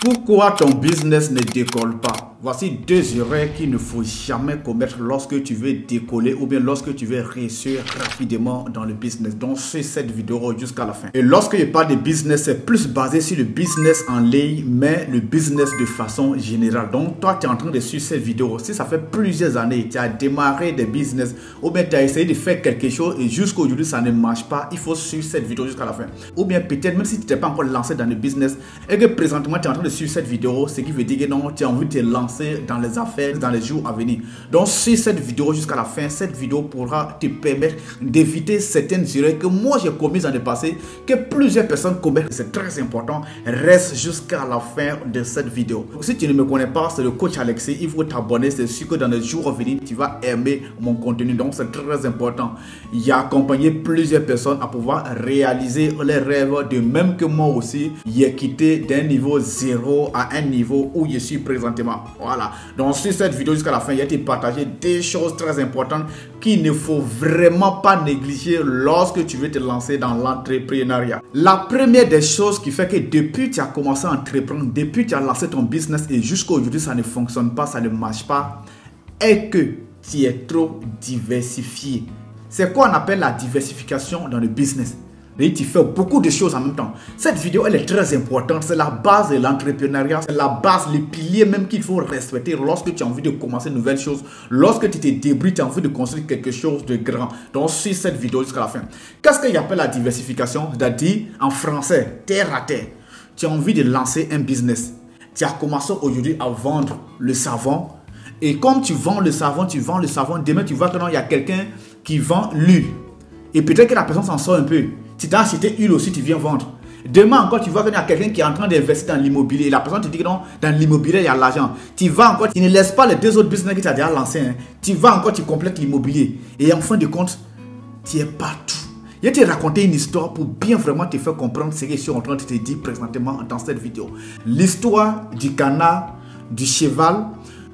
Pourquoi ton business ne décolle pas? Voici 2 erreurs qu'il ne faut jamais commettre lorsque tu veux décoller ou bien lorsque tu veux réussir rapidement dans le business. Donc, c'est cette vidéo jusqu'à la fin. Et lorsque je parle de business, c'est plus basé sur le business en ligne, mais le business de façon générale. Donc, toi, tu es en train de suivre cette vidéo. Si ça fait plusieurs années, tu as démarré des business ou bien tu as essayé de faire quelque chose et jusqu'à aujourd'hui, ça ne marche pas, il faut suivre cette vidéo jusqu'à la fin. Ou bien peut-être, même si tu n'es pas encore lancé dans le business et que présentement, tu es en train de suivre cette vidéo, ce qui veut dire que non, tu as envie de te lancer dans les affaires dans les jours à venir. Donc, si cette vidéo jusqu'à la fin, cette vidéo pourra te permettre d'éviter certaines erreurs que moi j'ai commises dans le passé, que plusieurs personnes commettent. C'est très important. Reste jusqu'à la fin de cette vidéo. Si tu ne me connais pas, c'est le coach Alexis. Il faut t'abonner. C'est sûr que dans les jours à venir, tu vas aimer mon contenu. Donc, c'est très important. Il a accompagné plusieurs personnes à pouvoir réaliser leurs rêves, de même que moi aussi, j'ai quitté d'un niveau 0 à un niveau où je suis présentement. Voilà. Donc, sur cette vidéo jusqu'à la fin, il y a été partagé des choses très importantes qu'il ne faut vraiment pas négliger lorsque tu veux te lancer dans l'entrepreneuriat. La première des choses qui fait que depuis tu as commencé à entreprendre, depuis tu as lancé ton business et jusqu'à aujourd'hui ça ne fonctionne pas, ça ne marche pas, est que tu es trop diversifié. C'est quoi on appelle la diversification dans le business? Et tu fais beaucoup de choses en même temps. Cette vidéo, elle est très importante. C'est la base de l'entrepreneuriat. C'est la base, les piliers même qu'il faut respecter lorsque tu as envie de commencer une nouvelle chose. Lorsque tu te débrouilles, tu as envie de construire quelque chose de grand. Donc, suis cette vidéo jusqu'à la fin. Qu'est-ce qu'il appelle la diversification? C'est-à-dire, en français, terre à terre. Tu as envie de lancer un business. Tu as commencé aujourd'hui à vendre le savon. Et comme tu vends le savon, demain tu vois que non, il y a quelqu'un qui vend l'huile. Et peut-être que la personne s'en sort un peu. Si tu as acheté une aussi, tu viens vendre. Demain encore, tu vois qu'il y a quelqu'un qui est en train d'investir dans l'immobilier. Et la personne te dit que non, dans l'immobilier, il y a l'argent. Tu vas encore, tu ne laisses pas les 2 autres business que tu as déjà lancés. Hein. Tu vas encore, tu complètes l'immobilier. Et en fin de compte, tu es partout. Je vais te raconter une histoire pour bien vraiment te faire comprendre ce que je suis en train de te dire présentement dans cette vidéo. L'histoire du canard, du cheval,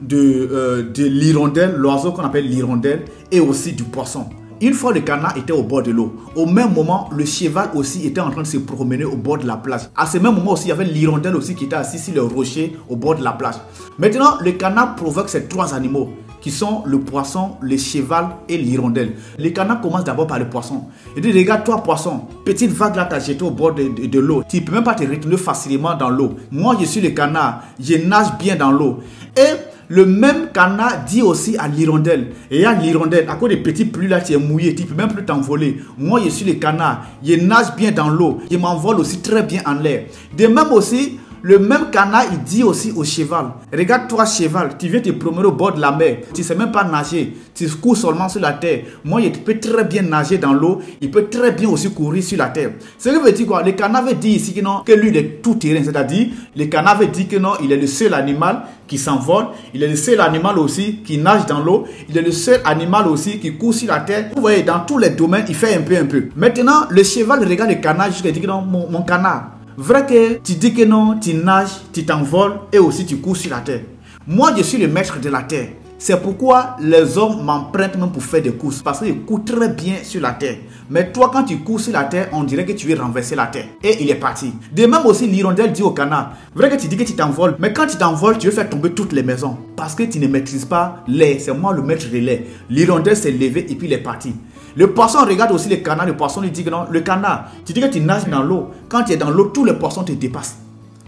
de l'hirondelle, l'oiseau qu'on appelle l'hirondelle, et aussi du poisson. Une fois le canard était au bord de l'eau, au même moment le cheval aussi était en train de se promener au bord de la plage. À ce même moment aussi il y avait l'hirondelle aussi qui était assis sur le rocher au bord de la plage. Maintenant le canard provoque ces 3 animaux qui sont le poisson, le cheval et l'hirondelle. Le canard commence d'abord par le poisson. Il dit regarde toi poisson, petite vague là t'as jeté au bord de l'eau. Tu ne peux même pas te retourner facilement dans l'eau. Moi je suis le canard, je nage bien dans l'eau. Et le même canard dit aussi à l'hirondelle. Et à l'hirondelle, à cause des petits pluies là, tu es mouillé, tu ne peux même plus t'envoler. Moi, je suis le canard. Je nage bien dans l'eau. Je m'envole aussi très bien en l'air. De même aussi, le même canard, il dit aussi au cheval. Regarde toi cheval, tu viens te promener au bord de la mer. Tu ne sais même pas nager. Tu cours seulement sur la terre. Moi, je peux très bien nager dans l'eau. Il peut très bien aussi courir sur la terre. Ce qui veut dire quoi? Le canard veut dire ici que non, que lui, il est tout terrain. C'est-à-dire, le canard veut dire que non, il est le seul animal qui s'envole. Il est le seul animal aussi qui nage dans l'eau. Il est le seul animal aussi qui court sur la terre. Vous voyez, dans tous les domaines, il fait un peu. Maintenant, le cheval regarde le canard jusqu'à dire que non, mon canard. Vrai que tu dis que non, tu nages, tu t'envoles et aussi tu cours sur la terre. Moi, je suis le maître de la terre. C'est pourquoi les hommes m'empruntent même pour faire des courses. Parce qu'ils courent très bien sur la terre. Mais toi, quand tu cours sur la terre, on dirait que tu veux renverser la terre. Et il est parti. De même aussi, l'hirondelle dit au canard. Vrai que tu dis que tu t'envoles. Mais quand tu t'envoles, tu veux faire tomber toutes les maisons. Parce que tu ne maîtrises pas l'air. C'est moi le maître de l'air. L'hirondelle s'est levé et puis il est parti. Le poisson regarde aussi le canard. Le poisson lui dit que non, le canard, tu dis que tu nages dans l'eau. Quand tu es dans l'eau, tous les poissons te dépassent.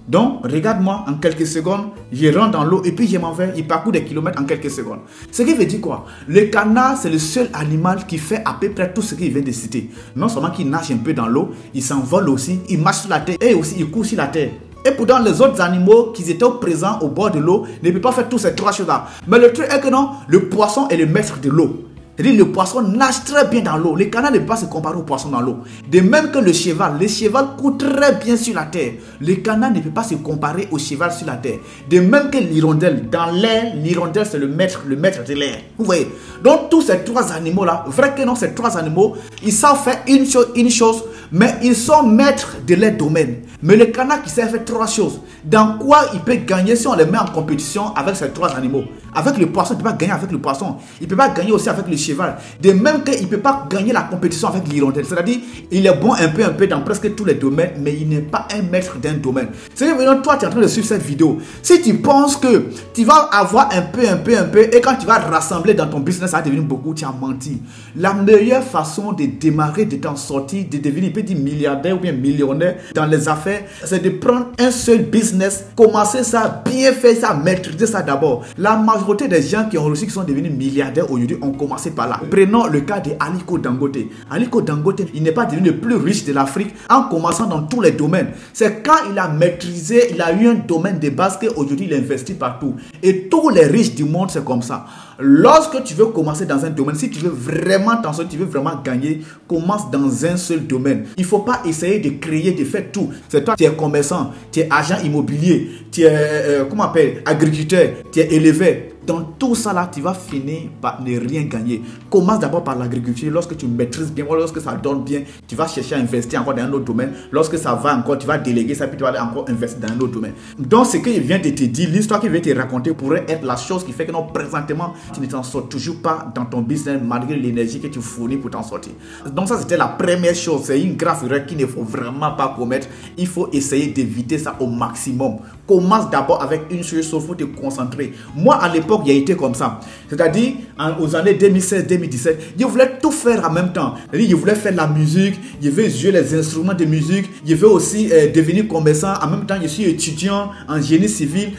Donc, regarde-moi, en quelques secondes, je rentre dans l'eau et puis je m'en vais. Il parcourt des kilomètres en quelques secondes. Ce qui veut dire quoi? Le canard, c'est le seul animal qui fait à peu près tout ce qu'il vient de citer. Non seulement qu'il nage un peu dans l'eau, il s'envole aussi, il marche sur la terre et aussi il court sur la terre. Et pourtant, les autres animaux qui étaient présents au bord de l'eau ne peuvent pas faire toutes ces 3 choses-là. Mais le truc est que non, le poisson est le maître de l'eau. C'est-à-dire le poisson nage très bien dans l'eau. Le canard ne peut pas se comparer au poisson dans l'eau. De même que le cheval court très bien sur la terre. Le canard ne peut pas se comparer au cheval sur la terre. De même que l'hirondelle, dans l'air, l'hirondelle c'est le maître de l'air. Vous voyez? Donc tous ces 3 animaux-là, vrai que non, ces 3 animaux, ils savent faire une chose, mais ils sont maîtres de leur domaine. Mais le canard qui sait faire 3 choses, dans quoi il peut gagner si on les met en compétition avec ces 3 animaux? Avec le poisson, il ne peut pas gagner avec le poisson. Il ne peut pas gagner aussi avec le cheval. De même qu'il ne peut pas gagner la compétition avec l'hirondelle. C'est-à-dire, il est bon un peu dans presque tous les domaines, mais il n'est pas un maître d'un domaine. C'est-à-dire, toi, tu es en train de suivre cette vidéo. Si tu penses que tu vas avoir un peu, et quand tu vas rassembler dans ton business, ça va devenir beaucoup, tu as menti. La meilleure façon de démarrer, de t'en sortir, de devenir petit milliardaire ou bien millionnaire dans les affaires, c'est de prendre un seul business, commencer ça, bien faire ça, maîtriser ça d'abord. La majorité des gens qui ont réussi, qui sont devenus milliardaires aujourd'hui, ont commencé par là. Prenons le cas d'Aliko Dangote. Aliko Dangote, il n'est pas devenu le plus riche de l'Afrique en commençant dans tous les domaines. C'est quand il a maîtrisé, il a eu un domaine de base qu'aujourd'hui il investit partout. Et tous les riches du monde, c'est comme ça. Lorsque tu veux commencer dans un domaine, si tu veux vraiment t'en sortir, tu veux vraiment gagner, commence dans un seul domaine. Il ne faut pas essayer de créer, de faire tout. C'est toi, tu es commerçant, tu es agent immobilier, tu es, agriculteur, tu es éleveur. Dans tout ça là, tu vas finir par ne rien gagner. Commence d'abord par l'agriculture. Lorsque tu maîtrises bien, lorsque ça donne bien, tu vas chercher à investir encore dans un autre domaine. Lorsque ça va encore, tu vas déléguer ça, puis tu vas aller encore investir dans un autre domaine. Donc, ce qu'il vient de te dire, l'histoire qu'il vient de te raconter pourrait être la chose qui fait que non, présentement, tu ne t'en sors toujours pas dans ton business malgré l'énergie que tu fournis pour t'en sortir. Donc, ça, c'était la première chose. C'est une grave erreur qu'il ne faut vraiment pas commettre. Il faut essayer d'éviter ça au maximum. Commence d'abord avec une seule chose, il faut te concentrer. Moi, à l'époque, il a été comme ça. C'est-à-dire, aux années 2016-2017, je voulais tout faire en même temps. C'est-à-dire, je voulais faire la musique, je veux jouer les instruments de musique, je veux aussi devenir commerçant. En même temps, je suis étudiant en génie civil.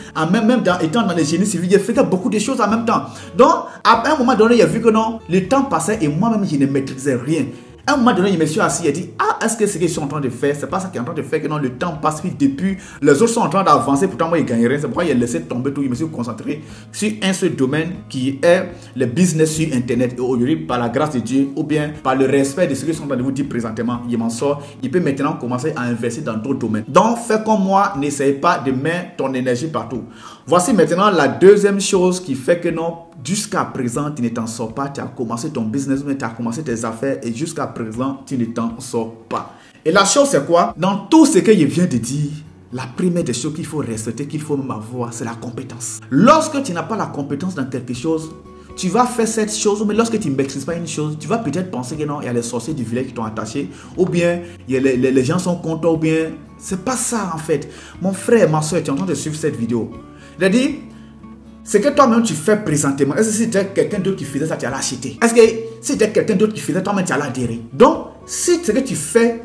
Étant dans le génie civil, je faisais beaucoup de choses en même temps. Donc, à un moment donné, j'ai vu que non, le temps passait et moi-même, je ne maîtrisais rien. À un moment donné, je me suis assis et dit, est-ce que ce qu'ils sont en train de faire, c'est pas ça qu'ils sont en train de faire, que non, le temps passe vite depuis, les autres sont en train d'avancer, pourtant moi, ils gagnent rien. C'est pourquoi j'ai laissé tomber tout, je me suis concentré sur un seul domaine qui est le business sur Internet. Et aujourd'hui, par la grâce de Dieu, ou bien par le respect de ce qu'ils sont en train de vous dire présentement, il m'en sort, il peut maintenant commencer à investir dans d'autres domaines. Donc, fais comme moi, n'essaye pas de mettre ton énergie partout. Voici maintenant la deuxième chose qui fait que non, jusqu'à présent, tu ne t'en sors pas, tu as commencé ton business, tu as commencé tes affaires et jusqu'à présent, tu ne t'en sors pas. Et la chose, c'est quoi? Dans tout ce que je viens de dire, la première des choses qu'il faut respecter, qu'il faut même avoir, c'est la compétence. Lorsque tu n'as pas la compétence dans quelque chose, tu vas faire cette chose, mais lorsque tu ne maîtrises pas une chose, tu vas peut-être penser que non, il y a les sorciers du village qui t'ont attaché, ou bien les gens sont contents, ou bien c'est pas ça en fait. Mon frère, ma soeur, tu es en train de suivre cette vidéo. C'est-à-dire, ce que toi-même tu fais présentement, est-ce que si c'était quelqu'un d'autre qui faisait ça, tu allais acheter? Est-ce que si c'était quelqu'un d'autre qui faisait, toi-même tu allais adhérer? Donc, si ce que tu fais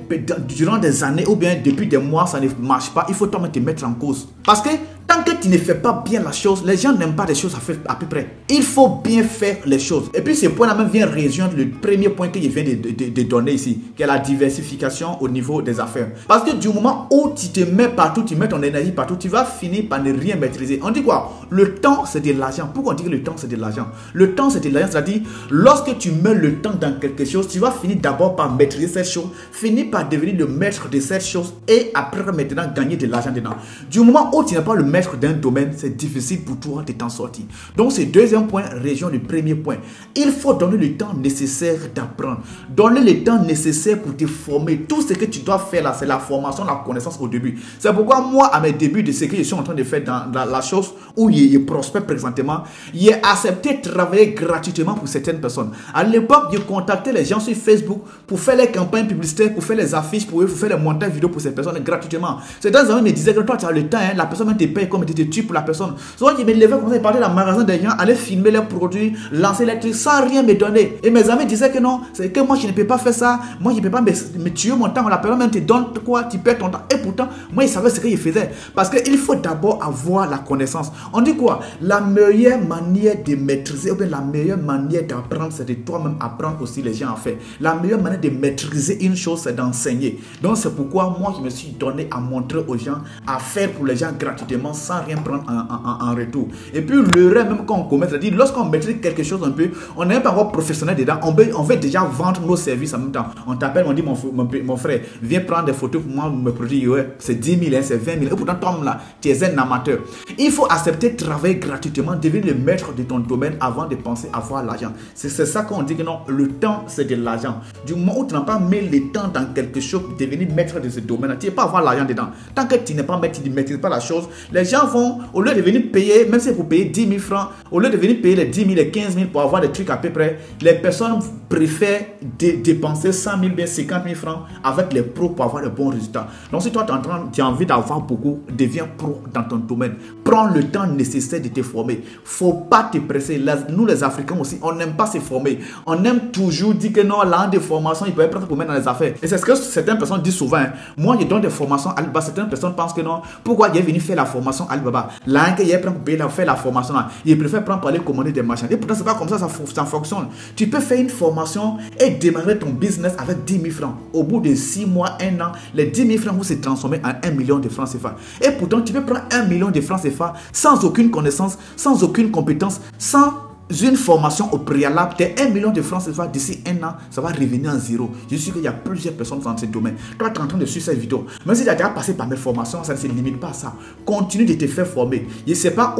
durant des années ou bien depuis des mois, ça ne marche pas, il faut toi-même te mettre en cause. Parce que tant que tu ne fais pas bien la chose, les gens n'aiment pas les choses à peu près. Il faut bien faire les choses. Et puis ce point-là même vient rejoindre le premier point que je viens de donner ici, qui est la diversification au niveau des affaires. Parce que du moment où tu te mets partout, tu mets ton énergie partout, tu vas finir par ne rien maîtriser. On dit quoi? Le temps, c'est de l'argent. Pourquoi on dit que le temps, c'est de l'argent? Le temps, c'est de l'argent, c'est-à-dire, lorsque tu mets le temps dans quelque chose, tu vas finir d'abord par maîtriser cette chose, finir par devenir le maître de cette chose et après maintenant gagner de l'argent dedans. Du moment où tu n'es pas le maître d'un domaine, c'est difficile pour toi de t'en sortir. Donc, ce deuxième point rejoint le premier point. Il faut donner le temps nécessaire d'apprendre. Donner le temps nécessaire pour te former. Tout ce que tu dois faire là, c'est la formation, la connaissance au début. C'est pourquoi moi, à mes débuts de ce que je suis en train de faire dans la chose où je prospère présentement, j'ai accepté de travailler gratuitement pour certaines personnes. À l'époque, je contactais les gens sur Facebook pour faire les campagnes publicitaires, pour faire les affiches, pour faire les montages vidéo pour ces personnes gratuitement. Certains amis me disaient que toi, tu as le temps, hein, la personne te paye comme tu te tues pour la personne. Souvent, je me levais comme ça, je partais dans le magasin des gens, aller filmer leurs produits, lancer les trucs sans rien me donner. Et mes amis disaient que non, c'est que moi, je ne peux pas faire ça. Moi, je ne peux pas me tuer mon temps. La personne même te donne quoi, tu perds ton temps. Et pourtant, moi, je savais ce que je faisais. Parce qu'il faut d'abord avoir la connaissance. On dit quoi? La meilleure manière de maîtriser, ou bien la meilleure manière d'apprendre, c'est de toi-même apprendre aussi les gens à faire. La meilleure manière de maîtriser une chose, c'est d'enseigner. Donc, c'est pourquoi moi, je me suis donné à montrer aux gens, à faire pour les gens gratuitement, sans rien prendre en retour. Et puis, l'erreur même quand on commet, c'est-à-dire, lorsqu'on maîtrise quelque chose un peu, on n'est pas encore professionnel dedans, on veut déjà vendre nos services en même temps. On t'appelle, on dit, mon frère, viens prendre des photos pour moi, me produire, ouais, c'est 10 000, hein, c'est 20 000. Et pourtant, toi, là, tu es un amateur. Il faut accepter de travailler gratuitement, devenir le maître de ton domaine avant de penser avoir l'argent. C'est ça qu'on dit que non, le temps, c'est de l'argent. Du moment où tu n'as pas mis le temps dans quelque chose pour devenir maître de ce domaine, tu ne peux pas avoir l'argent dedans. Tant que tu n'es pas maître, tu ne maîtrises pas la chose, les gens vont, au lieu de venir payer, même si c'est pour payer 10 000 francs, au lieu de venir payer les 10 000, les 15 000 pour avoir des trucs à peu près, les personnes préfèrent dépenser 100 000, bien 50 000 francs avec les pros pour avoir de bons résultats. Donc si toi tu as envie d'avoir beaucoup, deviens pro dans ton domaine. Prends le temps nécessaire de te former. Faut pas te presser. Nous les Africains aussi, on n'aime pas se former. On aime toujours dire que non, l'an de formation, il peut être prêt pour mettre dans les affaires. Et c'est ce que certaines personnes disent souvent. Hein. Moi, je donne des formations à Alibaba. Certaines personnes pensent que non. Pourquoi il est venu faire la formation à Alibaba? Là, il est prêt pour faire la formation. Là. Il préfère prendre pour aller commander des machines. Et pourtant, c'est pas comme ça fonctionne. Tu peux faire une formation et démarrer ton business avec 10 000 francs. Au bout de 6 mois, 1 an, les 10 000 francs vont se transformer en 1 million de francs CFA. Et pourtant, tu peux prendre 1 million de francs CFA sans aucune connaissance, sans aucune compétence, sans une formation au préalable. Tes 1 million de francs CFA d'ici 1 an, ça va revenir en zéro. Je suis sûr qu'il y a plusieurs personnes dans ce domaine. Toi, tu es en train de suivre cette vidéo. Même si tu as déjà passé par mes formations, ça ne se limite pas à ça. Continue de te faire former. Je ne sais pas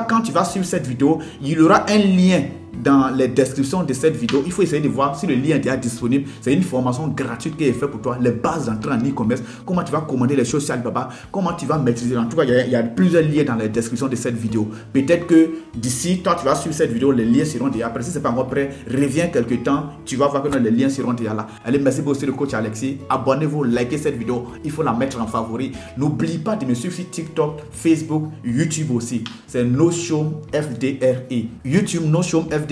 quand tu vas suivre cette vidéo, il y aura un lien dans les descriptions de cette vidéo. Il faut essayer de voir si le lien est déjà disponible. C'est une formation gratuite qui est faite pour toi. Les bases d'entrée en e-commerce. Comment tu vas commander les choses sur Alibaba. Comment tu vas maîtriser. En tout cas, il y a plusieurs liens dans les descriptions de cette vidéo. Peut-être que d'ici, toi, tu vas suivre cette vidéo. Les liens seront déjà prêts. Si ce n'est pas encore prêt, reviens quelques temps. Tu vas voir que les liens seront déjà là. Allez, merci beaucoup, c'est le coach Alexis. Abonnez-vous, likez cette vidéo. Il faut la mettre en favori. N'oublie pas de me suivre sur TikTok, Facebook, YouTube aussi. C'est Noshome FDRE. YouTube Noshome FDRE.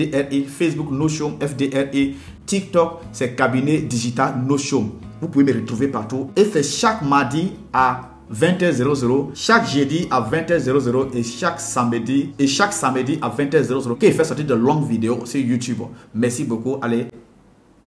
Facebook Noshome FDRE, TikTok c'est cabinet digital Noshome. Vous pouvez me retrouver partout et c'est chaque mardi à 20h00, chaque jeudi à 20h00 et chaque samedi à 20h00 qui fait sortir de longues vidéos sur YouTube. Merci beaucoup, allez.